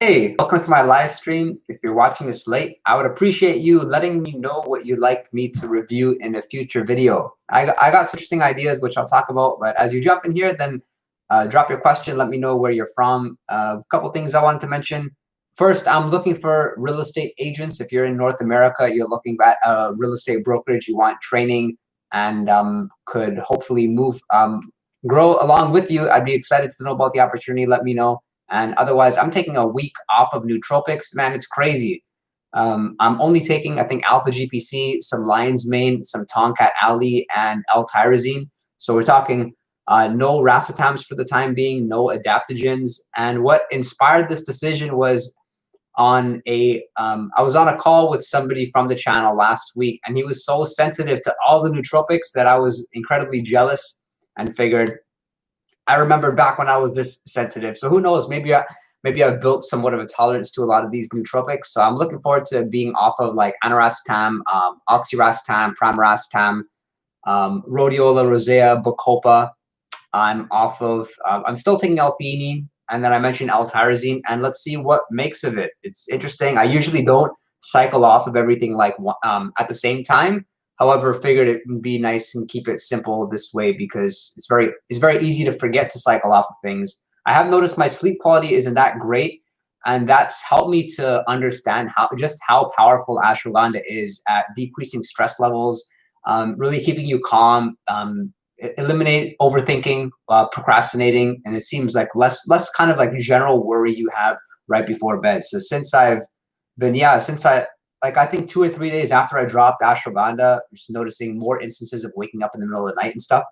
Hey, welcome to my live stream. If you're watching this late, I would appreciate you letting me know what you'd like me to review in a future video. I got some interesting ideas, which I'll talk about, but as you jump in here, then drop your question. Let me know where you're from. A couple things I wanted to mention. First, I'm looking for real estate agents. If you're in North America, you're looking at a real estate brokerage, you want training and could hopefully grow along with you. I'd be excited to know about the opportunity. Let me know. And otherwise, I'm taking a week off of nootropics. Man, it's crazy. I'm only taking, I think, alpha GPC, some lion's mane, some Tonkat Ali, and L-tyrosine. So we're talking no racetams for the time being, no adaptogens. And what inspired this decision was I was on a call with somebody from the channel last week, and he was so sensitive to all the nootropics that I was incredibly jealous and figured, I remember back when I was this sensitive. So who knows? Maybe I've built somewhat of a tolerance to a lot of these nootropics. So I'm looking forward to being off of like aniracetam, oxiracetam, pramiracetam, rhodiola rosea, bacopa. I'm still taking L-theanine, and then I mentioned L-tyrosine, and let's see what makes of it. It's interesting. I usually don't cycle off of everything like at the same time. However, figured it would be nice and keep it simple this way because it's very easy to forget to cycle off of things. I have noticed my sleep quality isn't that great, and that's helped me to understand how powerful ashwagandha is at decreasing stress levels, really keeping you calm, eliminate overthinking, procrastinating, and it seems like less kind of like general worry you have right before bed. So since I think 2 or 3 days after I dropped ashwagandha, just noticing more instances of waking up in the middle of the night and stuff.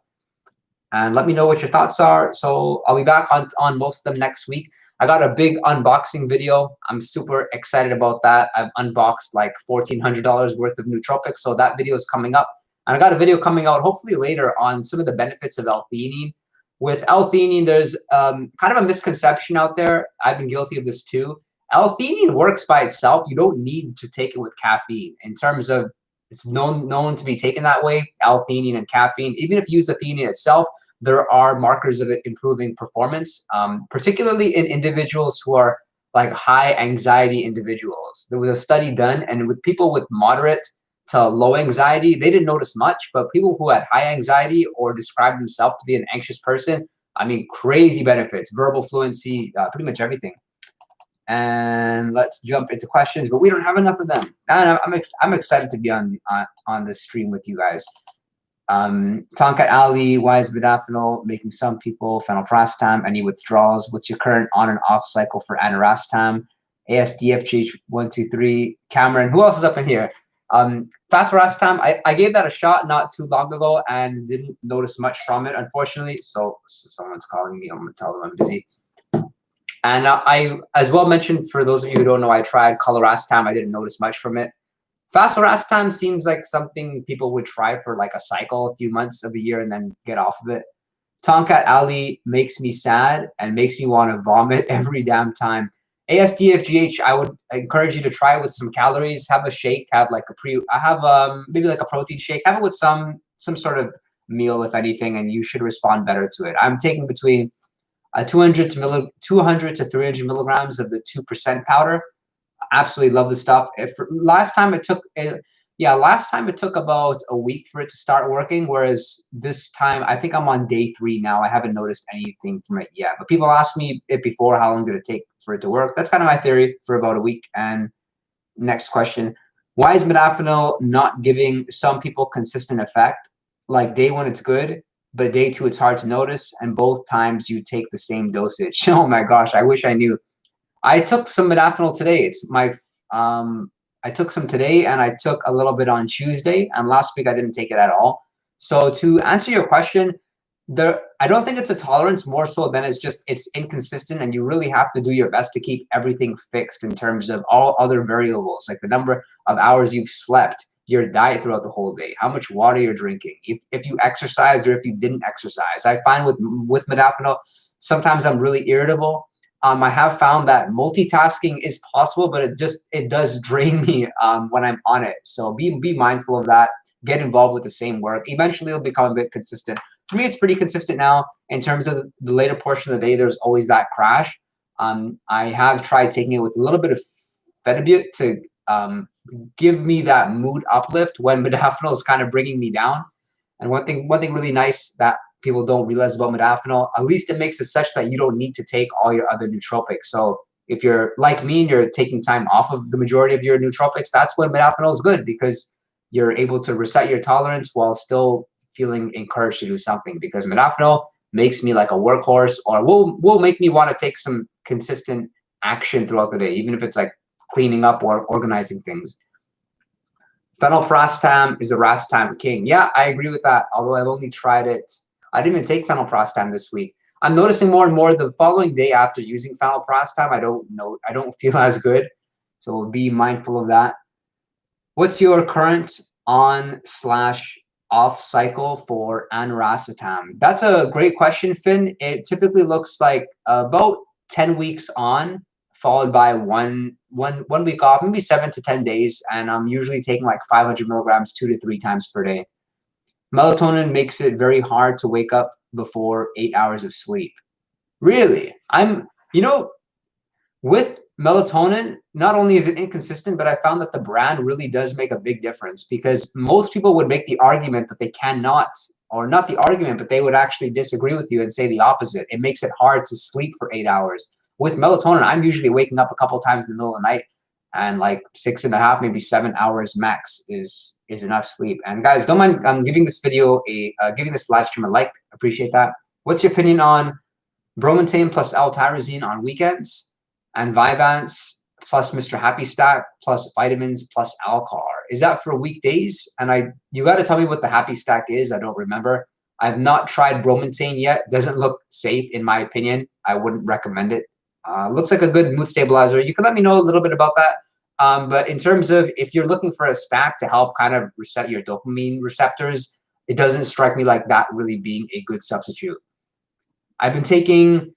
And let me know what your thoughts are. So I'll be back on most of them next week. I got a big unboxing video. I'm super excited about that. I've unboxed like $1,400 worth of nootropics. So that video is coming up. And I got a video coming out hopefully later on some of the benefits of L-theanine. With L-theanine, there's kind of a misconception out there. I've been guilty of this too. L-theanine works by itself. You don't need to take it with caffeine. In terms of, it's known to be taken that way, L-theanine and caffeine. Even if you use the theanine itself, there are markers of it improving performance, particularly in individuals who are like high anxiety individuals. There was a study done, and with people with moderate to low anxiety, they didn't notice much, but people who had high anxiety or described themselves to be an anxious person, I mean, crazy benefits, verbal fluency, pretty much everything. And let's jump into questions, but we don't have enough of them. And I'm excited to be on this stream with you guys. Tonkat Ali, why is modafinil making some people phenylpiracetam? Any withdrawals? What's your current on and off cycle for aniracetam? ASDFGH123. Cameron, who else is up in here? Phosphorastam, I gave that a shot not too long ago and didn't notice much from it, unfortunately. So someone's calling me. I'm gonna tell them I'm busy. And I, as well mentioned, for those of you who don't know, I tried colorastam. I didn't notice much from it. Phosphorastam seems like something people would try for like a cycle, a few months of a year, and then get off of it. Tonkat Ali makes me sad and makes me want to vomit every damn time. ASDFGH, I would encourage you to try with some calories. Have a shake. Have like maybe like a protein shake. Have it with some sort of meal, if anything, and you should respond better to it. I'm taking between 200 to 300 milligrams of the 2% powder. Absolutely love the stuff. Last time it took about a week for it to start working, whereas this time I think I'm on day 3 now. I haven't noticed anything from it yet, but people asked me it before, how long did it take for it to work? That's kind of my theory, for about a week. And next question, why is modafinil not giving some people consistent effect? Like day 1 it's good, but day 2 it's hard to notice, and both times you take the same dosage. Oh my gosh, I wish I knew. I took some modafinil today. I took some today, and I took a little bit on Tuesday, and last week I didn't take it at all. So to answer your question, I don't think it's a tolerance, more so than it's inconsistent, and you really have to do your best to keep everything fixed in terms of all other variables, like the number of hours you've slept, your diet throughout the whole day, how much water you're drinking, if you exercised or if you didn't exercise. I find with modafinil, sometimes I'm really irritable. I have found that multitasking is possible, but it does drain me when I'm on it. So be mindful of that. Get involved with the same work. Eventually, it'll become a bit consistent. For me, it's pretty consistent now. In terms of the later portion of the day, there's always that crash. I have tried taking it with a little bit of Fenibut to give me that mood uplift when modafinil is kind of bringing me down. And one thing really nice that people don't realize about modafinil, at least it makes it such that you don't need to take all your other nootropics. So if you're like me and you're taking time off of the majority of your nootropics, that's when modafinil is good, because you're able to reset your tolerance while still feeling encouraged to do something, because modafinil makes me like a workhorse, or will make me want to take some consistent action throughout the day, even if it's like cleaning up or organizing things. Phenylprostam is the racetam king. Yeah, I agree with that. Although I've only tried it, I didn't even take phenylprostam this week. I'm noticing more and more the following day after using phenylprostam, I don't feel as good. So be mindful of that. What's your current on/off cycle for aniracetam? That's a great question, Finn. It typically looks like about 10 weeks on, followed by one week off, maybe 7 to 10 days, and I'm usually taking like 500 milligrams 2 to 3 times per day. Melatonin makes it very hard to wake up before 8 hours of sleep. Really? With melatonin, not only is it inconsistent, but I found that the brand really does make a big difference, because most people would make the argument that they cannot, or not the argument, but they would actually disagree with you and say the opposite. It makes it hard to sleep for 8 hours. With melatonin, I'm usually waking up a couple times in the middle of the night, and like 6.5, maybe 7 hours max is enough sleep. And guys, don't mind I'm giving this video giving this live stream a like. Appreciate that. What's your opinion on bromontane plus L-tyrosine on weekends, and Vyvanse plus Mr. Happy Stack plus vitamins plus Alcar? Is that for weekdays? And you got to tell me what the Happy Stack is. I don't remember. I've not tried bromontane yet. Doesn't look safe in my opinion. I wouldn't recommend it. Looks like a good mood stabilizer. You can let me know a little bit about that. But in terms of if you're looking for a stack to help kind of reset your dopamine receptors, it doesn't strike me like that really being a good substitute. I've been taking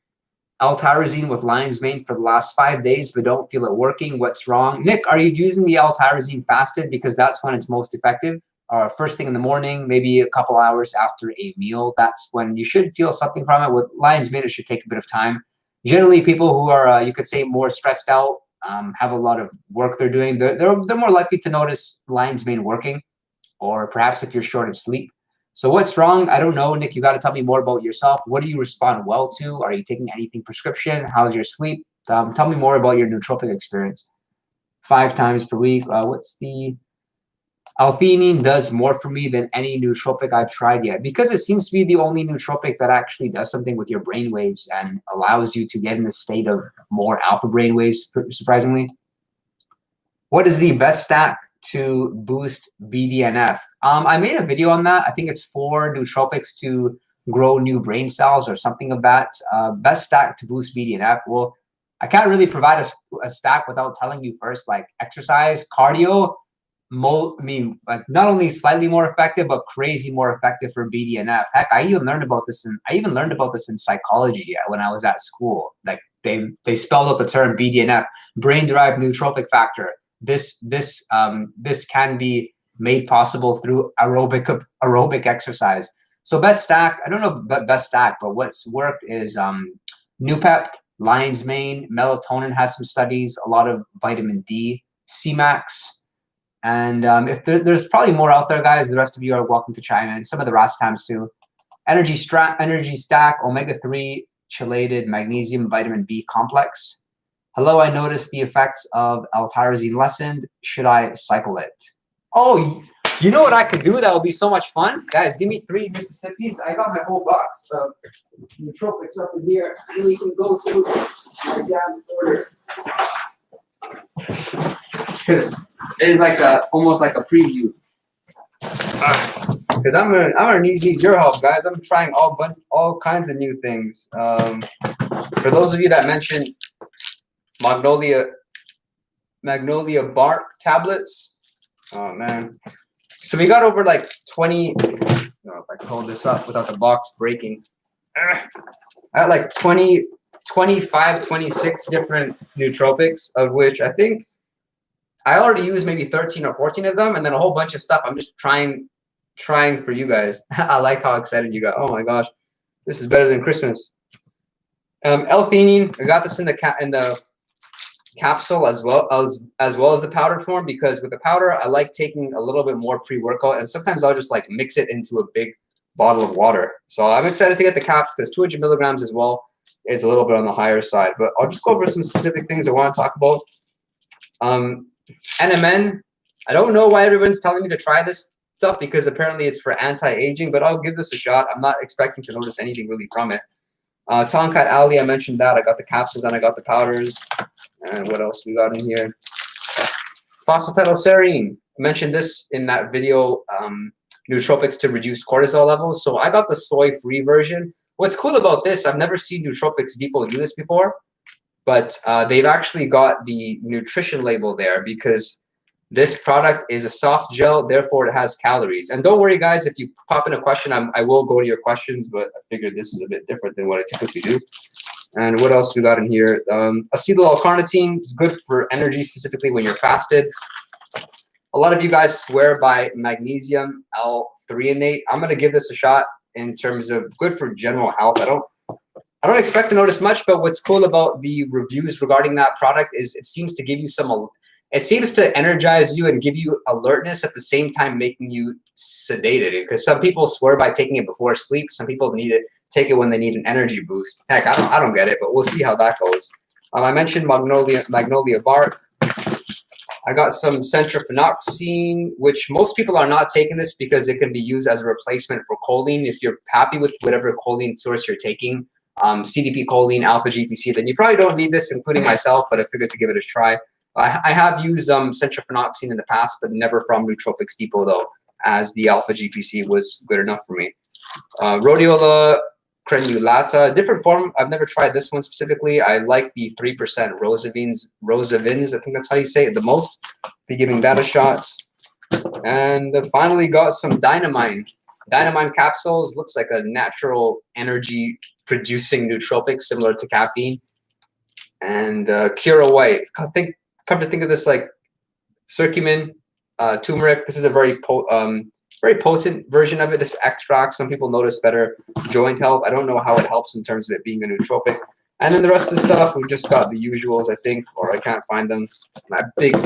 L-tyrosine with lion's mane for the last 5 days, but don't feel it working. What's wrong? Nick, are you using the L-tyrosine fasted? Because that's when it's most effective. Or first thing in the morning, maybe a couple hours after a meal. That's when you should feel something from it. With lion's mane, it should take a bit of time. Generally, people who are, you could say, more stressed out, have a lot of work they're doing, they're more likely to notice lion's mane working, or perhaps if you're short of sleep. So what's wrong? I don't know, Nick. You got to tell me more about yourself. What do you respond well to? Are you taking anything prescription? How's your sleep? Tell me more about your nootropic experience. 5 times per week. What's the L-theanine does more for me than any nootropic I've tried yet, because it seems to be the only nootropic that actually does something with your brain waves and allows you to get in a state of more alpha brain waves, surprisingly. What is the best stack to boost BDNF? I made a video on that. I think it's 4 nootropics to grow new brain cells or something of that. Best stack to boost BDNF. Well, I can't really provide a stack without telling you first, like exercise, cardio. Like not only slightly more effective, but crazy more effective for BDNF. Heck, I even learned about this in psychology when I was at school. Like they spelled out the term BDNF, brain-derived neurotrophic factor. This can be made possible through aerobic exercise. So best stack, I don't know best stack, but what's worked is Noopept, lion's mane, melatonin has some studies, a lot of vitamin D, C-Max. And if there's probably more out there, guys, the rest of you are welcome to chime in. Some of the racetams too. Energy Stack, omega-3 chelated magnesium vitamin B complex. Hello, I noticed the effects of L-tyrosine lessened. Should I cycle it? Oh, you know what I could do that would be so much fun? Guys, give me 3 Mississippis. I got my whole box of nootropics up in here. And we can go through my damn order. Because it's like almost like a preview. Because I'm gonna need your help, guys. I'm trying all kinds of new things. For those of you that mentioned magnolia bark tablets. Oh man. So we got over like 20. I don't know if I can hold this up without the box breaking. I got like 25, 26 different nootropics, of which I think I already used maybe 13 or 14 of them, and then a whole bunch of stuff I'm just trying for you guys. I like how excited you got. Oh my gosh, this is better than Christmas. L-theanine, I got this in the capsule as well as the powder form, because with the powder I like taking a little bit more pre-workout, and sometimes I'll just like mix it into a big bottle of water. So I'm excited to get the caps because 200 milligrams as well is a little bit on the higher side. But I'll just go over some specific things I want to talk about. NMN, I don't know why everyone's telling me to try this stuff, because apparently it's for anti-aging, but I'll give this a shot. I'm not expecting to notice anything really from it. Tonkat Ali, I mentioned that. I got the capsules and I got the powders. And what else we got in here? Phosphatidylserine. I mentioned this in that video, nootropics to reduce cortisol levels. So I got the soy-free version. What's cool about this, I've never seen Nootropics Depot do this before, but they've actually got the nutrition label there, because this product is a soft gel, therefore it has calories. And don't worry, guys, if you pop in a question, I will go to your questions, but I figured this is a bit different than what I typically do. And what else we got in here? Acetyl L-carnitine is good for energy, specifically when you're fasted. A lot of you guys swear by magnesium L-threonate. I'm going to give this a shot in terms of good for general health. I don't expect to notice much, but what's cool about the reviews regarding that product is it seems to give you it seems to energize you and give you alertness at the same time, making you sedated. Because some people swear by taking it before sleep. Some people take it when they need an energy boost. Heck, I don't get it, but we'll see how that goes. I mentioned magnolia bark. I got some centrophenoxine, which most people are not taking this because it can be used as a replacement for choline. If you're happy with whatever choline source you're taking, CDP choline, alpha GPC, then you probably don't need this, including myself, but I figured to give it a try. I have used centrophenoxine in the past, but never from Nootropics Depot, though, as the alpha GPC was good enough for me. Rhodiola crenulata, different form. I've never tried this one specifically. I like the 3% rosavins, I think that's how you say it the most. Be giving that a shot. And finally got some dynamine. Dynamine capsules, looks like a natural energy producing nootropic similar to caffeine. And Cura White. Come to think of this, like curcumin, turmeric. This is a very potent version of it. This extract, some people notice better joint health. I don't know how it helps in terms of it being a nootropic. And then the rest of the stuff, we just got the usuals, I think, or I can't find them. My big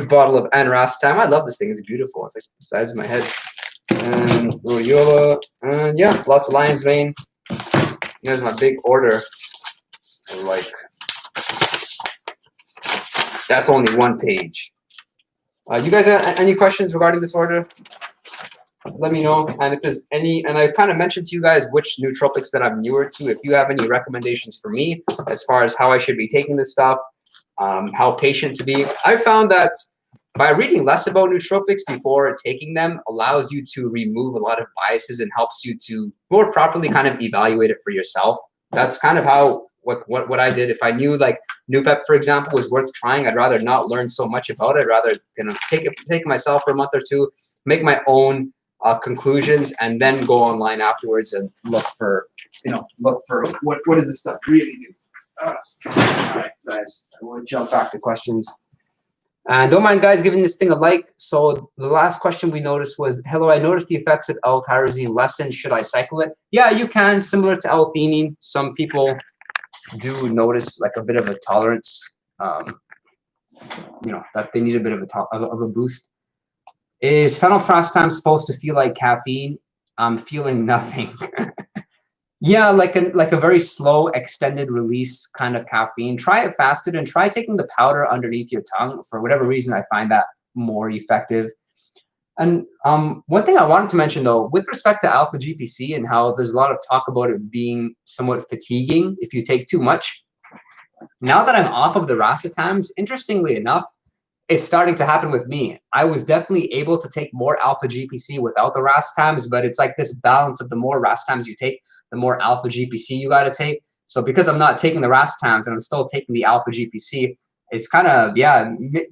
bottle of Anrastam. I love this thing. It's beautiful. It's like the size of my head. And rhodiola. And yeah, lots of lion's mane. There's my big order. Like, that's only one page. You guys have any questions regarding this order? Let me know. And if there's any, and I kind of mentioned to you guys which nootropics that I'm newer to. If you have any recommendations for me as far as how I should be taking this stuff, how patient to be, I found that by reading less about nootropics before taking them allows you to remove a lot of biases and helps you to more properly kind of evaluate it for yourself. That's kind of how what I did. If I knew like Noopep, for example, was worth trying, I'd rather not learn so much about it. I'd rather take it myself for a month or two, make my own conclusions, and then go online afterwards and look for what does this stuff really do. All right, guys, I want to jump back to questions. And don't mind, guys, giving this thing a like. So the last question we noticed was, hello, I noticed the effects of L-tyrosine lessen. Should I cycle it? Yeah, you can. Similar to L-theanine, some people do notice like a bit of a tolerance, that they need a bit of a boost. Is phenylprastime supposed to feel like caffeine? I'm feeling nothing. Yeah, like a very slow, extended release kind of caffeine. Try it fasted and try taking the powder underneath your tongue. For whatever reason, I find that more effective. And one thing I wanted to mention, though, with respect to alpha GPC and how there's a lot of talk about it being somewhat fatiguing if you take too much. Now that I'm off of the racetams, interestingly enough, it's starting to happen with me. I was definitely able to take more alpha GPC without the racetams, but it's like this balance of the more racetams you take, the more alpha GPC you got to take. So because I'm not taking the racetams and I'm still taking the alpha GPC, it's kind of,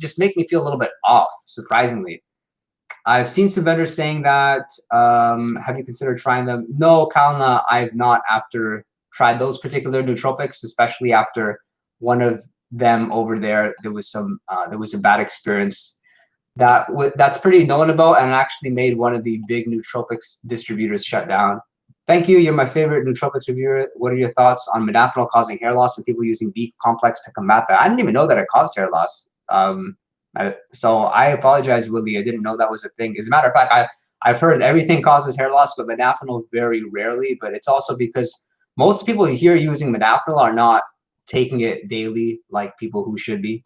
just make me feel a little bit off, surprisingly. I've seen some vendors saying that, have you considered trying them? No, Kalna, I've not after tried those particular nootropics, especially after one of them over there, there was a bad experience that's pretty known about and actually made one of the big nootropics distributors shut down. Thank you. You're my favorite nootropics reviewer. What are your thoughts on modafinil causing hair loss and people using B complex to combat that? I didn't even know that it caused hair loss. So I apologize, Willie. I didn't know that was a thing. As a matter of fact, I've heard everything causes hair loss, but modafinil very rarely. But it's also because most people here using modafinil are not taking it daily like people who should be.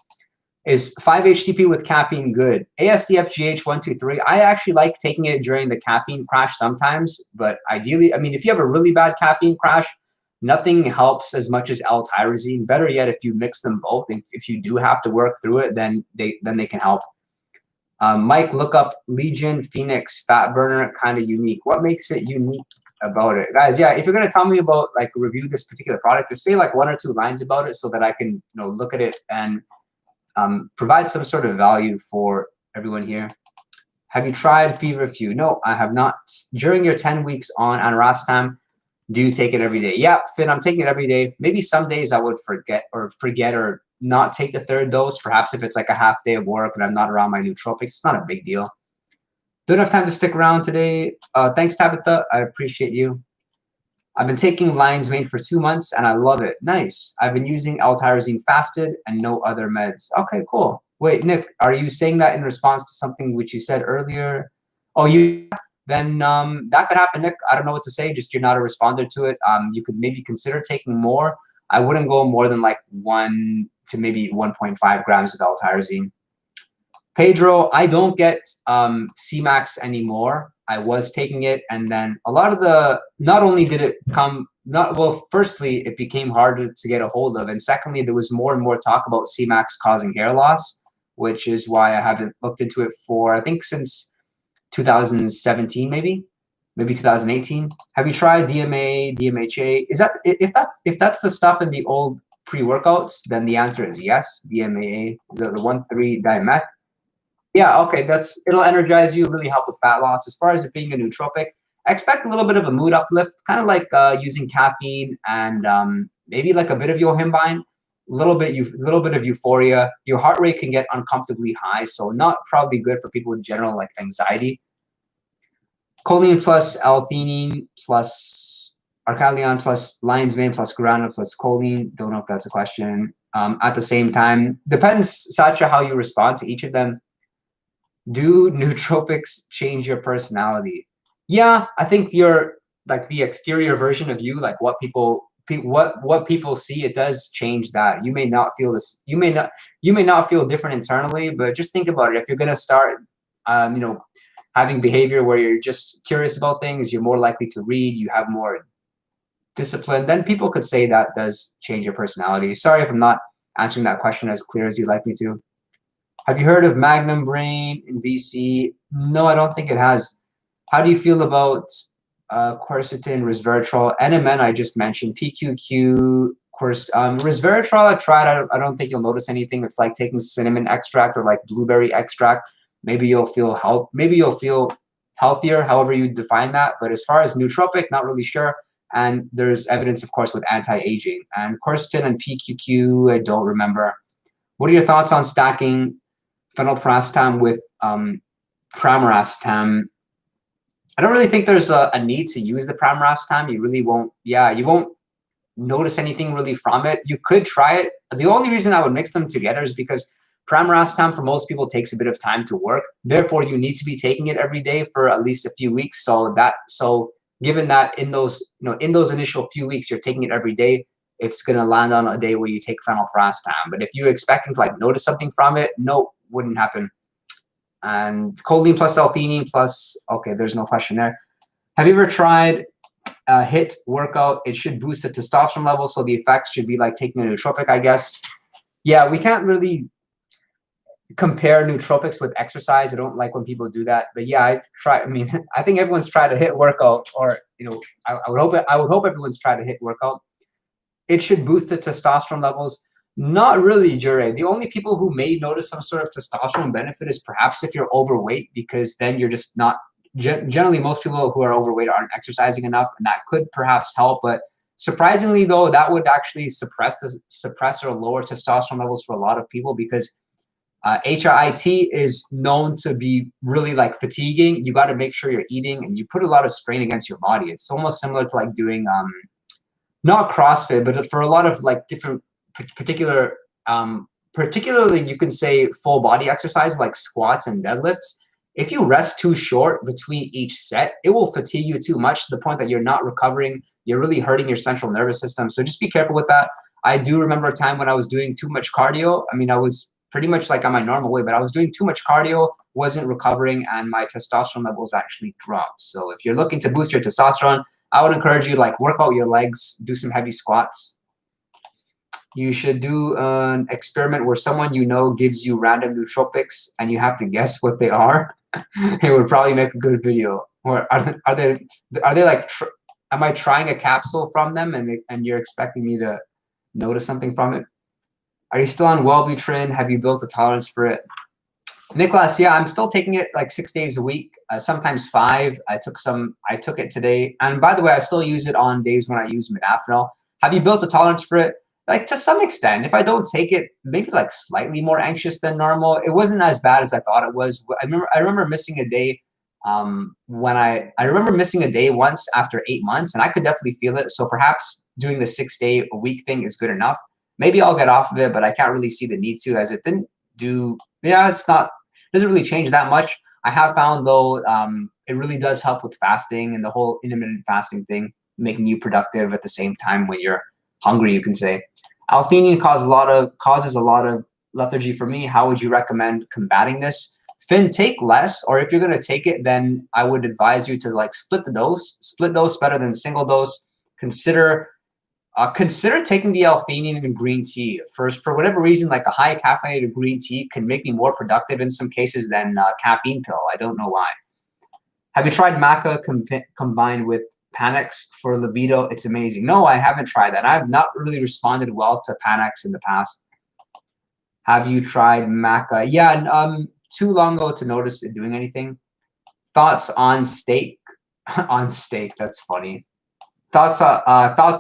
Is 5-HTP with caffeine good? ASDFGH123. I actually like taking it during the caffeine crash sometimes, but ideally, I mean, if you have a really bad caffeine crash, nothing helps as much as L-tyrosine. Better yet, if you mix them both, if you do have to work through it, then they can help. Mike, look up Legion Phoenix Fat Burner, kind of unique. What makes it unique about it, guys? Yeah, if you're gonna tell me about like review this particular product, just say like 1 or 2 lines about it so that I can look at it and provide some sort of value for everyone here. Have you tried Feverfew? No, I have not. During your 10 weeks on Anurastam, do you take it every day? Yeah, Finn, I'm taking it every day. Maybe some days I would forget or not take the 3rd dose. Perhaps if it's like a half day of work and I'm not around my nootropics, it's not a big deal. Don't have time to stick around today. Thanks, Tabitha. I appreciate you. I've been taking lion's mane for 2 months and I love it. Nice. I've been using L-tyrosine fasted and no other meds. Okay, cool. Wait, Nick, are you saying that in response to something which you said earlier? Oh, then that could happen, Nick. I don't know what to say. Just you're not a responder to it. You could maybe consider taking more. I wouldn't go more than like 1 to maybe 1.5 grams of L-tyrosine. Pedro, I don't get C-Max anymore. I was taking it, and then a lot of not only did it firstly, it became harder to get a hold of, and secondly, there was more and more talk about C-Max causing hair loss, which is why I haven't looked into it for, I think, since 2017, maybe 2018. Have you tried DMA, DMHA? Is that if that's the stuff in the old pre-workouts, then the answer is yes. DMAA, the 1,3-dimeth. Yeah, okay, it'll energize you, really help with fat loss. As far as it being a nootropic, expect a little bit of a mood uplift, kind of like using caffeine and maybe like a bit of yohimbine, a little bit of euphoria. Your heart rate can get uncomfortably high, so not probably good for people with general like anxiety. Choline plus L-theanine plus Arcalion plus lion's mane plus guarana plus choline. Don't know if that's a question. At the same time, depends, Satya, how you respond to each of them. Do nootropics change your personality? Yeah, I think you're like the exterior version of you, like what people see. It does change that. You may not feel this. You may not feel different internally, but just think about it. If you're gonna start, having behavior where you're just curious about things, you're more likely to read. You have more discipline. Then people could say that does change your personality. Sorry if I'm not answering that question as clear as you'd like me to. Have you heard of Magnum Brain in VC? No, I don't think it has. How do you feel about quercetin, resveratrol, NMN? I just mentioned PQQ, resveratrol. I've tried. I don't think you'll notice anything. It's like taking cinnamon extract or like blueberry extract. Maybe you'll feel healthier, however you define that. But as far as nootropic, not really sure. And there's evidence, of course, with anti-aging and quercetin and PQQ. I don't remember. What are your thoughts on stacking phenylparastam with pramiracetam? I don't really think there's a need to use the pramiracetam. You really won't. Yeah, you won't notice anything really from it. You could try it. The only reason I would mix them together is because pramiracetam for most people takes a bit of time to work. Therefore, you need to be taking it every day for at least a few weeks. So given that in those initial few weeks you're taking it every day, it's going to land on a day where you take phenylparastam. But if you're expecting to like notice something from it, no, wouldn't happen. And choline plus L-theanine plus, okay, there's no question there. Have you ever tried a HIIT workout? It should boost the testosterone level, so the effects should be like taking a nootropic, I guess. Yeah, we can't really compare nootropics with exercise. I don't like when people do that. But yeah, I've tried. I mean, I think everyone's tried a HIIT workout, or I would hope everyone's tried a HIIT workout. It should boost the testosterone levels. Not really, Jure. The only people who may notice some sort of testosterone benefit is perhaps if you're overweight, because then you're just not. Generally, most people who are overweight aren't exercising enough, and that could perhaps help. But surprisingly, though, that would actually suppress or lower testosterone levels for a lot of people, because HIIT is known to be really like fatiguing. You got to make sure you're eating and you put a lot of strain against your body. It's almost similar to like doing not CrossFit, but for a lot of like different particular particularly you can say full body exercise like squats and deadlifts. If you rest too short between each set, it will fatigue you too much to the point that you're not recovering. You're really hurting your central nervous system. So just be careful with that. I do remember a time when I was doing too much cardio. I mean, I was pretty much like on my normal way, but I was doing too much cardio, wasn't recovering, and my testosterone levels actually dropped. So if you're looking to boost your testosterone, I would encourage you like work out your legs, do some heavy squats. You should do an experiment where someone you know gives you random nootropics and you have to guess what they are. It would probably make a good video. Or are they like, am I trying a capsule from them and you're expecting me to notice something from it? Are you still on Wellbutrin? Have you built a tolerance for it? Nicholas, yeah, I'm still taking it like 6 days a week, sometimes 5. I took it today. And by the way, I still use it on days when I use Modafinil. Have you built a tolerance for it? Like to some extent. If I don't take it, maybe like slightly more anxious than normal. It wasn't as bad as I thought it was. I remember missing a day when I remember missing a day once after 8 months, and I could definitely feel it. So perhaps doing the 6 day a week thing is good enough. Maybe I'll get off of it, but I can't really see the need to, as it didn't do, yeah, doesn't really change that much. I have found though, it really does help with fasting and the whole intermittent fasting thing, making you productive at the same time when you're hungry, you can say. L-theanine causes a lot of lethargy for me. How would you recommend combating this? Finn, take less, or if you're gonna take it, then I would advise you to like split the dose. Split dose better than single dose. Consider taking the L-theanine in green tea. For whatever reason, like a high caffeinated green tea can make me more productive in some cases than a caffeine pill. I don't know why. Have you tried maca combined with Panax for libido? It's amazing. No, I haven't tried that. I've not really responded well to Panax in the past. Have you tried maca? Yeah, too long ago to notice it doing anything. Thoughts on steak? On steak, that's funny. Thoughts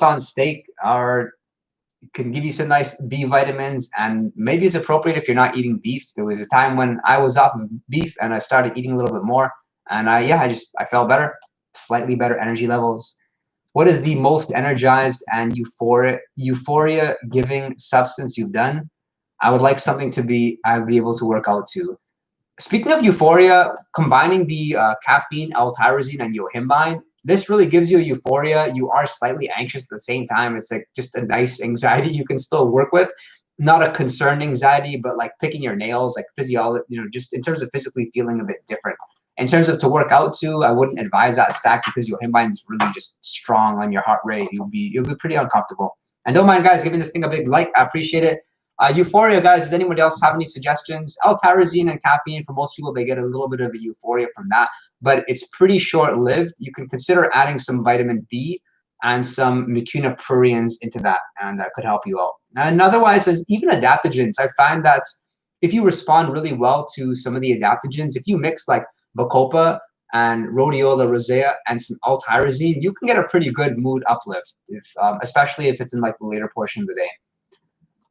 on steak can give you some nice B vitamins, and maybe it's appropriate if you're not eating beef. There was a time when I was off of beef and I started eating a little bit more, and I felt better, slightly better energy levels. What is the most energized and euphoria giving substance you've done? I would like something I'd be able to work out to. Speaking of euphoria, combining the caffeine, L-tyrosine, and yohimbine, this really gives you a euphoria. You are slightly anxious at the same time. It's like just a nice anxiety you can still work with. Not a concerned anxiety, but like picking your nails, like physiology, just in terms of physically feeling a bit different. In terms of to work out to, I wouldn't advise that stack because yohimbine is really just strong on your heart rate. You'll be pretty uncomfortable. And don't mind, guys, giving this thing a big like. I appreciate it. Euphoria, guys, does anybody else have any suggestions? L-tyrosine and caffeine, for most people, they get a little bit of a euphoria from that, but it's pretty short-lived. You can consider adding some vitamin B and some mucuna pruriens into that, and that could help you out. And otherwise, even adaptogens, I find that if you respond really well to some of the adaptogens, if you mix like Bacopa and rhodiola rosea and some L-tyrosine, you can get a pretty good mood uplift, especially if it's in like the later portion of the day.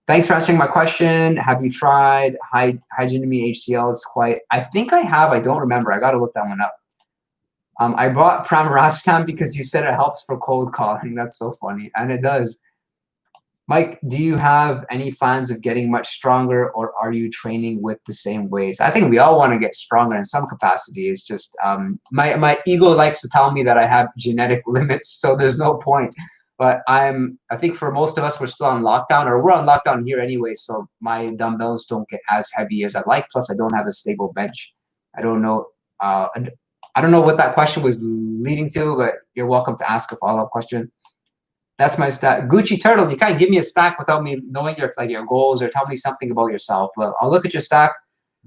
Thanks for answering my question. Have you tried Hydrogen HCl? I think I have. I don't remember. I got to look that one up. I bought Pramiracetam because you said it helps for cold calling. That's so funny. And it does. Mike, do you have any plans of getting much stronger, or are you training with the same weights? I think we all want to get stronger in some capacity. It's just my ego likes to tell me that I have genetic limits, so there's no point. But I think for most of us, we're still on lockdown, or we're on lockdown here anyway, so my dumbbells don't get as heavy as I'd like, plus I don't have a stable bench. I don't know what that question was leading to, but you're welcome to ask a follow-up question. That's my stack. Gucci Turtle, you can't give me a stack without me knowing your goals or tell me something about yourself. But I'll look at your stack.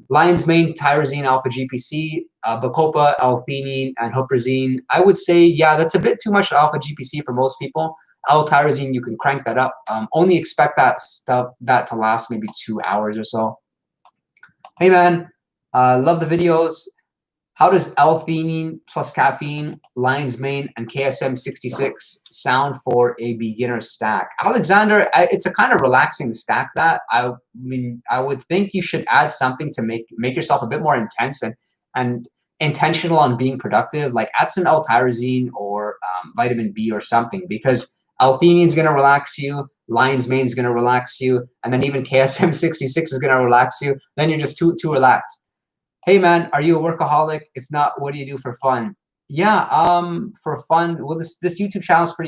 Lion's Mane, tyrosine, alpha GPC, Bacopa, L-theanine, and huperzine. I would say, yeah, that's a bit too much alpha GPC for most people. L-tyrosine, you can crank that up. Only expect that to last maybe 2 hours or so. Hey, man, love the videos. How does L-theanine plus caffeine, lion's mane, and KSM-66 sound for a beginner stack? Alexander, it's a kind of relaxing stack that I mean, I would think you should add something to make yourself a bit more intense and intentional on being productive. Like add some L-tyrosine or vitamin B or something, because L-theanine is going to relax you, lion's mane is going to relax you, and then even KSM-66 is going to relax you. Then you're just too relaxed. Hey man, are you a workaholic? If not, what do you do for fun? Yeah, for fun, well, this YouTube channel is pretty